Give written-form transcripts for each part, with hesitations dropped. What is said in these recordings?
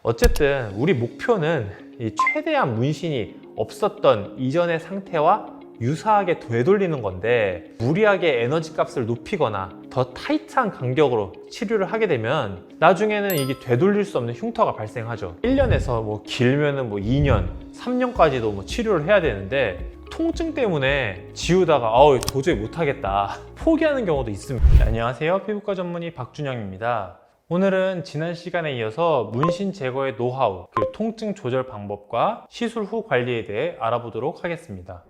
어쨌든 우리 목표는 이 최대한 문신이 없었던 이전의 상태와 유사하게 되돌리는 건데, 무리하게 에너지 값을 높이거나 더 타이트한 간격으로 치료를 하게 되면 나중에는 이게 되돌릴 수 없는 흉터가 발생하죠. 1년에서 뭐 길면은 뭐 2년, 3년까지도 뭐 치료를 해야 되는데, 통증 때문에 지우다가 도저히 못하겠다 포기하는 경우도 있습니다. 안녕하세요, 피부과 전문의 박준영입니다. 오늘은 지난 시간에 이어서 문신 제거의 노하우, 그리고 통증 조절 방법과 시술 후 관리에 대해 알아보도록 하겠습니다.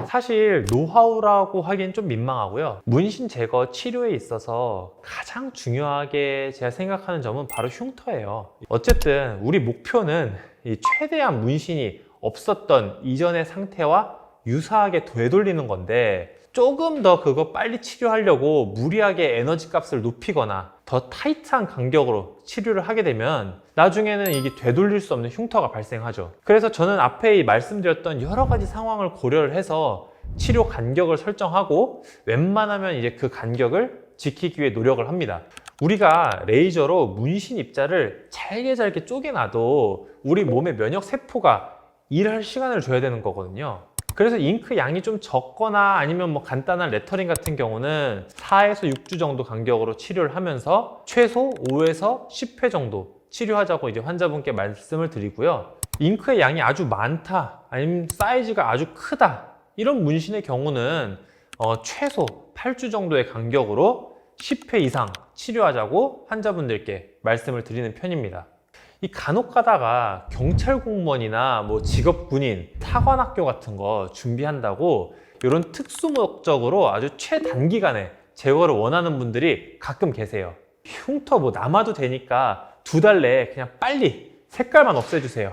사실 노하우라고 하기엔 좀 민망하고요. 문신 제거 치료에 있어서 가장 중요하게 제가 생각하는 점은 바로 흉터예요. 어쨌든 우리 목표는 이 최대한 문신이 없었던 이전의 상태와 유사하게 되돌리는 건데, 조금 더 그거 빨리 치료하려고 무리하게 에너지 값을 높이거나 더 타이트한 간격으로 치료를 하게 되면 나중에는 이게 되돌릴 수 없는 흉터가 발생하죠. 그래서 저는 앞에 말씀드렸던 여러 가지 상황을 고려를 해서 치료 간격을 설정하고 웬만하면 이제 그 간격을 지키기 위해 노력을 합니다. 우리가 레이저로 문신 입자를 잘게 쪼개놔도 우리 몸의 면역 세포가 일할 시간을 줘야 되는 거거든요. 그래서 잉크 양이 좀 적거나 아니면 뭐 간단한 레터링 같은 경우는 4에서 6주 정도 간격으로 치료를 하면서 최소 5에서 10회 정도 치료하자고 이제 환자분께 말씀을 드리고요. 잉크의 양이 아주 많다, 아니면 사이즈가 아주 크다, 이런 문신의 경우는 최소 8주 정도의 간격으로 10회 이상 치료하자고 환자분들께 말씀을 드리는 편입니다. 이 간혹 가다가 경찰 공무원이나 뭐 직업 군인, 사관학교 같은 거 준비한다고 이런 특수 목적으로 아주 최단기간에 제거를 원하는 분들이 가끔 계세요. 흉터 뭐 남아도 되니까 2달 내에 그냥 빨리 색깔만 없애주세요,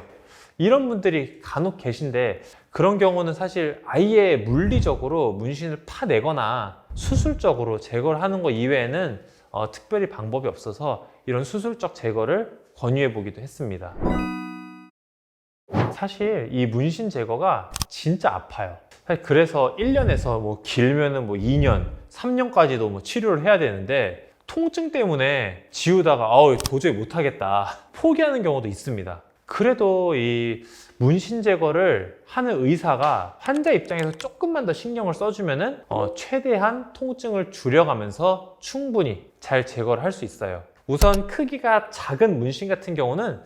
이런 분들이 간혹 계신데, 그런 경우는 사실 아예 물리적으로 문신을 파내거나 수술적으로 제거를 하는 거 이외에는 특별히 방법이 없어서 이런 수술적 제거를 권유해 보기도 했습니다. 사실 이 문신 제거가 진짜 아파요. 그래서 1년에서 뭐 길면은 뭐 2년, 3년까지도 뭐 치료를 해야 되는데, 통증 때문에 지우다가 도저히 못하겠다 포기하는 경우도 있습니다. 그래도 이 문신 제거를 하는 의사가 환자 입장에서 조금만 더 신경을 써주면은 최대한 통증을 줄여가면서 충분히 잘 제거를 할 수 있어요. 우선 크기가 작은 문신 같은 경우는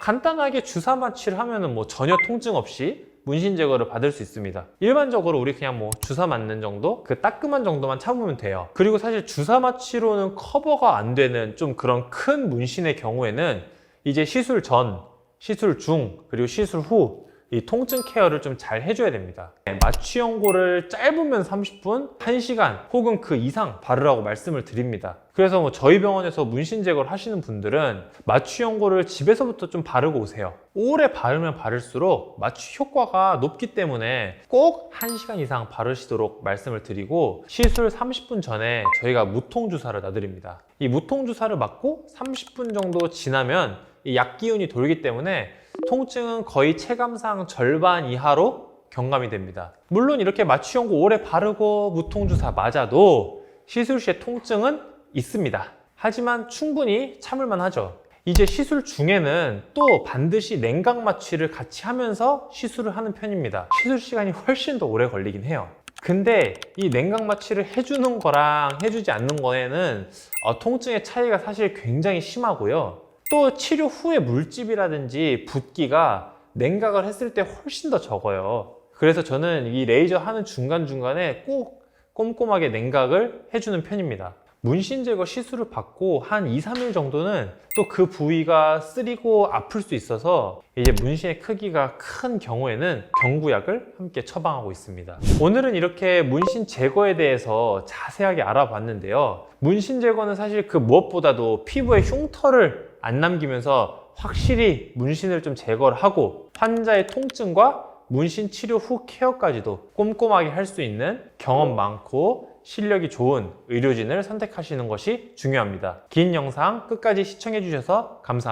간단하게 주사 마취를 하면은 뭐 전혀 통증 없이 문신 제거를 받을 수 있습니다. 일반적으로 우리 그냥 뭐 주사 맞는 정도, 그 따끔한 정도만 참으면 돼요. 그리고 사실 주사 마취로는 커버가 안 되는 좀 그런 큰 문신의 경우에는 이제 시술 전, 시술 중, 그리고 시술 후 이 통증 케어를 좀 잘 해줘야 됩니다. 마취 연고를 짧으면 30분, 1시간 혹은 그 이상 바르라고 말씀을 드립니다. 그래서 뭐 저희 병원에서 문신 제거를 하시는 분들은 마취 연고를 집에서부터 좀 바르고 오세요. 오래 바르면 바를수록 마취 효과가 높기 때문에 꼭 1시간 이상 바르시도록 말씀을 드리고, 시술 30분 전에 저희가 무통주사를 놔드립니다. 이 무통주사를 맞고 30분 정도 지나면 이 약 기운이 돌기 때문에 통증은 거의 체감상 절반 이하로 경감이 됩니다. 물론 이렇게 마취 연고 오래 바르고 무통주사 맞아도 시술 시에 통증은 있습니다. 하지만 충분히 참을만 하죠. 이제 시술 중에는 또 반드시 냉각 마취를 같이 하면서 시술을 하는 편입니다. 시술 시간이 훨씬 더 오래 걸리긴 해요. 근데 이 냉각 마취를 해주는 거랑 해주지 않는 거에는 통증의 차이가 사실 굉장히 심하고요. 또 치료 후에 물집이라든지 붓기가 냉각을 했을 때 훨씬 더 적어요. 그래서 저는 이 레이저 하는 중간중간에 꼭 꼼꼼하게 냉각을 해주는 편입니다. 문신 제거 시술을 받고 한 2-3일 정도는 또 그 부위가 쓰리고 아플 수 있어서 이제 문신의 크기가 큰 경우에는 경구약을 함께 처방하고 있습니다. 오늘은 이렇게 문신 제거에 대해서 자세하게 알아봤는데요. 문신 제거는 사실 그 무엇보다도 피부에 흉터를 안 남기면서 확실히 문신을 좀 제거를 하고 환자의 통증과 문신 치료 후 케어까지도 꼼꼼하게 할 수 있는 경험 많고 실력이 좋은 의료진을 선택하시는 것이 중요합니다. 긴 영상 끝까지 시청해 주셔서 감사합니다.